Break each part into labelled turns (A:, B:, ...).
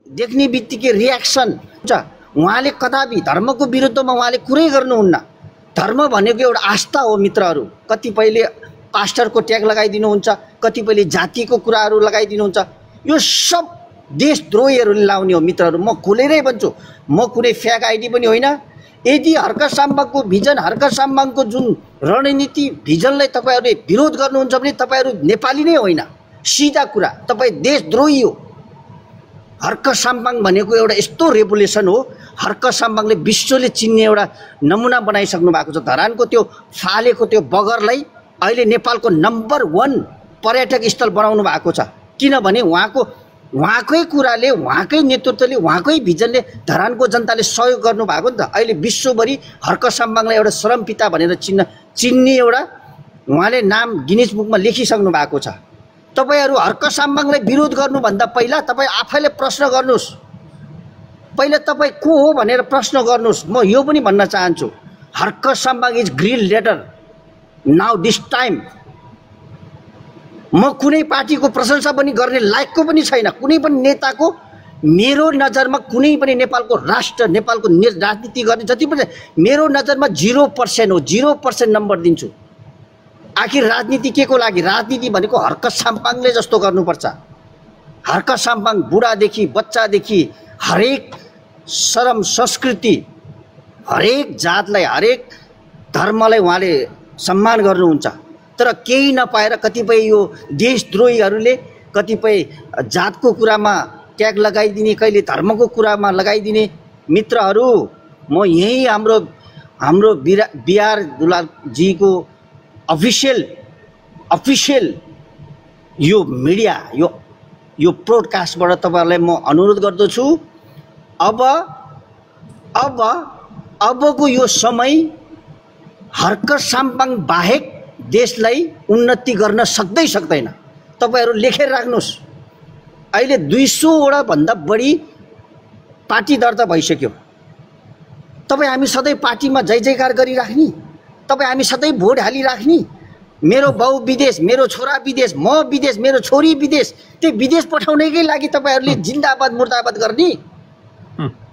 A: देख्ने बित्तिकै रियाक्सन हुन्छ। उहाँले कदापि धर्मको विरुद्धमा उहाँले कुरै गर्नुहुन्न। धर्म भनेको एउटा आस्था हो मित्रहरू। कतिपयले पास्टरको ट्याग लगाइदिनुहुन्छ, कतिपयले जातिको कुराहरू लगाइदिनुहुन्छ। यो सब देशद्रोहीहरूले लाउने हो मित्रहरू। म खुलेरै भन्छु, म कुनै फ्याक आइडी पनि होइन। यदि हर्क साम्बाङको भिजन, हर्क साम्बाङको जुन रणनीति भिजनलाई तपाईँहरूले विरोध गर्नुहुन्छ भने तपाईँहरू नेपाली नै होइन। सिधा कुरा, तपाईँ देशद्रोही हो। हर्क साम्बाङ भनेको एउटा यस्तो रेभोल्युसन हो। हर्क साम्बाङले विश्वले चिन्ने एउटा नमुना बनाइसक्नु भएको छ। धरानको त्यो फालेको त्यो बगरलाई अहिले नेपालको नम्बर 1 पर्यटक स्थल बनाउनु भएको छ। किनभने उहाँकै कुराले, उहाँकै नेतृत्वले, उहाँकै भिजनले धरानको जनताले सहयोग गर्नु भएको नि त। अहिले विश्वभरि हर्क साम्बाङलाई एउटा श्रम पिता भनेर चिन्ने एउटा उहाँले नाम गिनिज बुकमा लेखिसक्नु भएको छ। तपाईहरू हर्क साम्बाङलाई विरोध गर्नुभन्दा पहिला तपाईँ आफैले प्रश्न गर्नुहोस्। पहिला तपाईँ को हो भनेर प्रश्न गर्नुहोस्। म यो पनि भन्न चाहन्छु, Harka Sampang is green letter now this time. म कुनै पार्टीको प्रशंसा पनि गर्ने लायकको पनि छैन। कुनै पनि नेताको मेरो नजरमा कुनै पनि नेपालको राष्ट्र, नेपालको राजनीति गर्ने जति पनि मेरो नजरमा 0% हो। 0% नम्बर दिन्छु। आखिर राजनीति के को लागि? राजनीति भनेको हर्क साम्बाङले जस्तो गर्नुपर्छ। हर्क साम्बाङ बुढादेखि बच्चादेखि हरेक शरम संस्कृति, हरेक जातलाई, हरेक धर्मलाई उहाँले सम्मान गर्नुहुन्छ। तर केही नपाएर कतिपय यो देशद्रोहीहरूले कतिपय जातको कुरामा ट्याग लगाइदिने, कहिले धर्मको कुरामा लगाइदिने। मित्रहरू, म यही हाम्रो बिआर दुलालजीको अफिसियल यो मिडिया, यो ब्रोडकास्टबाट तपाईँहरूलाई म अनुरोध गर्दछु, अबको यो समय हर्क साम्बाङ बाहेक देशलाई उन्नति गर्न सक्दैन। तपाईहरू लेखेर राख्नुहोस्। अहिले 200 भन्दा बढी पार्टी दर्ता भइसक्यो। तपाईँ हामी सधैँ पार्टीमा जय जयकार गरिराख्ने, तपाईँ हामी सधैँ भोट हालिराख्ने। मेरो बाउ विदेश, मेरो छोरा विदेश, म विदेश, मेरो छोरी विदेश, त्यो विदेश पठाउनकै लागि तपाईँहरूले जिन्दाबाद मुर्दाबाद गर्ने।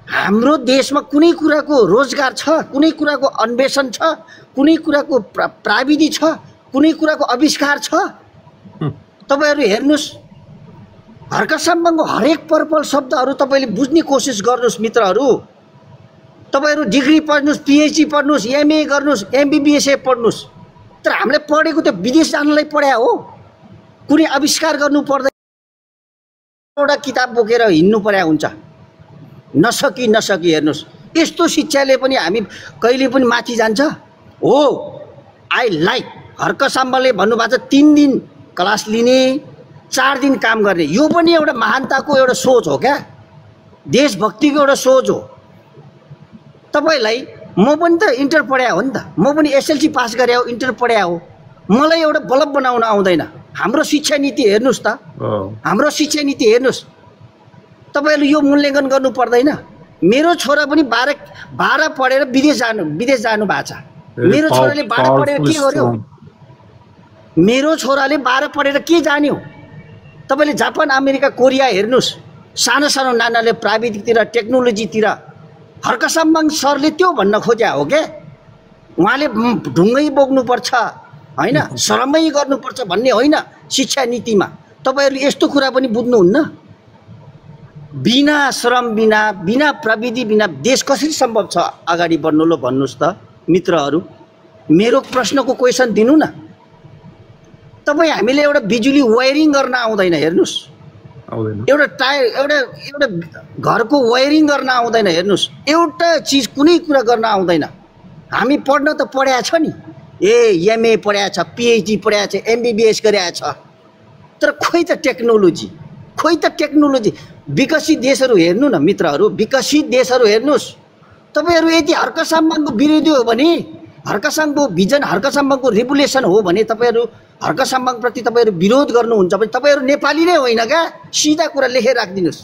A: हाम्रो देशमा कुनै कुराको रोजगार छ, कुनै कुराको अन्वेषण छ, कुनै कुराको प्राविधि छ, कुनै कुराको आविष्कार छ? तपाईँहरू हेर्नुहोस्, हर्क साम्बाङको हरेक पर्पल शब्दहरू तपाईँले बुझ्ने कोसिस गर्नुहोस् मित्रहरू। तपाईँहरू डिग्री पढ्नुहोस्, पिएचडी पढ्नुहोस्, एमए गर्नुहोस्, एमबिबिएस पढ्नुहोस्। तर हामीले पढेको त विदेश जानलाई पढायो हो। कुनै आविष्कार गर्नु पर्दैन, एउटा किताब बोकेर हिँड्नु पर्या हुन्छ। नसकी हेर्नुहोस्, यस्तो शिक्षाले पनि हामी कहिले पनि माथि जान्छ हो। आई लाइक हर्क साम्बाङले भन्नुभएको छ 3 दिन क्लास लिने, 4 दिन काम गर्ने। यो पनि एउटा महानताको एउटा सोच हो क्या, देशभक्तिको एउटा सोच हो। तपाईँलाई म पनि त इन्टर पढाए हो नि त, म पनि एसएलसी पास गरे हो, इन्टर पढाए हो। मलाई एउटा बल्ब बनाउन आउँदैन। हाम्रो शिक्षा नीति हेर्नुहोस् त, हाम्रो शिक्षा नीति हेर्नुहोस्। तपाईँहरूले यो मूल्याङ्कन गर्नु पर्दैन। मेरो छोरा पनि 12 पढेर विदेश जानु भएको छ। मेरो छोराले 12 पढेर के गर्यो? मेरो छोराले 12 पढेर के जान्यो? तपाईँले जापान, अमेरिका, कोरिया हेर्नुहोस्। सानो सानो नानाले प्राविधिकतिर, टेक्नोलोजीतिर। हर्क साम्बाङ सरले त्यो भन्न खोज्या हो क्या। उहाँले ढुङ्गै बोक्नुपर्छ होइन, शरमै गर्नुपर्छ भन्ने होइन शिक्षा नीतिमा। तपाईँहरूले यस्तो कुरा पनि बुझ्नुहुन्न। बिना श्रम, बिना प्रविधि, बिना देश कसरी सम्भव छ अगाडि बढ्नु? लो भन्नुहोस् त मित्रहरू। मेरो प्रश्नको क्वेसन दिनु न। तपाईँ हामीले एउटा बिजुली वायरिङ गर्न आउँदैन हेर्नुहोस्, एउटा घरको वायरिङ गर्न आउँदैन हेर्नुहोस्, एउटा चिज कुनै कुरा गर्न आउँदैन। हामी पढ्न त पढाएको छ नि, एमए पढाएको छ, पिएचडी पढाएको छ, एमबिबिएस गरेको छ। तर खोइ त टेक्नोलोजी विकसित देशहरू हेर्नु न मित्रहरू, विकसित देशहरू हेर्नुहोस्। तपाईँहरू यदि हर्क साम्बाङको विरोधी हो भने, हर्क साम्बाङको भिजन, हर्क साम्बाङको रेभोल्युसन हो भने तपाईँहरू हर्क साम्बाङप्रति तपाईँहरू विरोध गर्नुहुन्छ भने तपाईँहरू नेपाली नै होइन क्या। सिधा कुरा लेखेर राखिदिनुहोस्।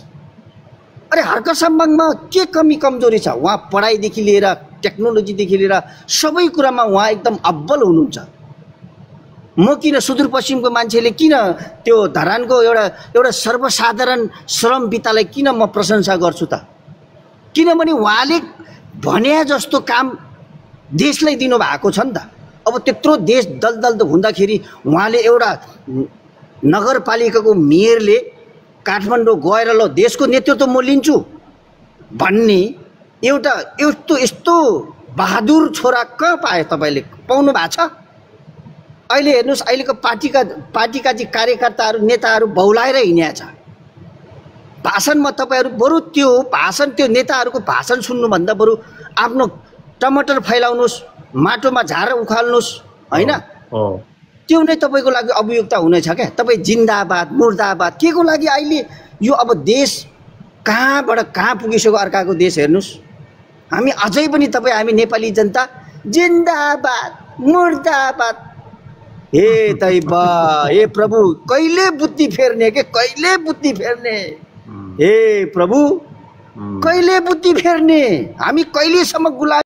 A: अरे हर्क साम्बाङमा के कमी कमजोरी छ? उहाँ पढाइदेखि लिएर, टेक्नोलोजीदेखि लिएर सबै कुरामा उहाँ एकदम अब्बल हुनुहुन्छ। म किन सुदूरपश्चिमको मान्छेले किन त्यो धरानको एउटा सर्वसाधारण श्रमवितालाई किन म प्रशंसा गर्छु त? किनभने उहाँले भने जस्तो काम देशलाई दिनुभएको छ नि त। अब त्यत्रो देश दलदल हुँदाखेरि उहाँले एउटा नगरपालिकाको मेयरले काठमाडौँ गएर ल देशको नेतृत्व म लिन्छु भन्ने एउटा यस्तो बहादुर छोरा कहाँ पाए? तपाईँले पाउनु भएको छ? अहिले हेर्नुहोस्, अहिलेको पार्टीका चाहिँ कार्यकर्ताहरू नेताहरू बहुलाएर हिँडेको छ। भाषणमा तपाईँहरू बरु त्यो नेताहरूको भाषण सुन्नुभन्दा बरु आफ्नो टमाटर फैलाउनुहोस्, माटोमा झार उखाल्नुहोस्, होइन? त्यो नै तपाईँको लागि अभियुक्त हुनेछ क्या। तपाईँ जिन्दाबाद मुर्दाबाद के को लागि? अहिले यो अब देश कहाँबाट कहाँ पुगिसक्यो अर्काको देश। हेर्नुहोस्, हामी अझै पनि हामी नेपाली जनता जिन्दाबाद मुर्दाबाद। हे दैवा, हे प्रभु, कहिले बुद्धि फेर्ने के? कहिले बुद्धि फेर्ने? हे प्रभु, कहिले बुद्धि फेर्ने? हामी कहिलेसम्म गुलाम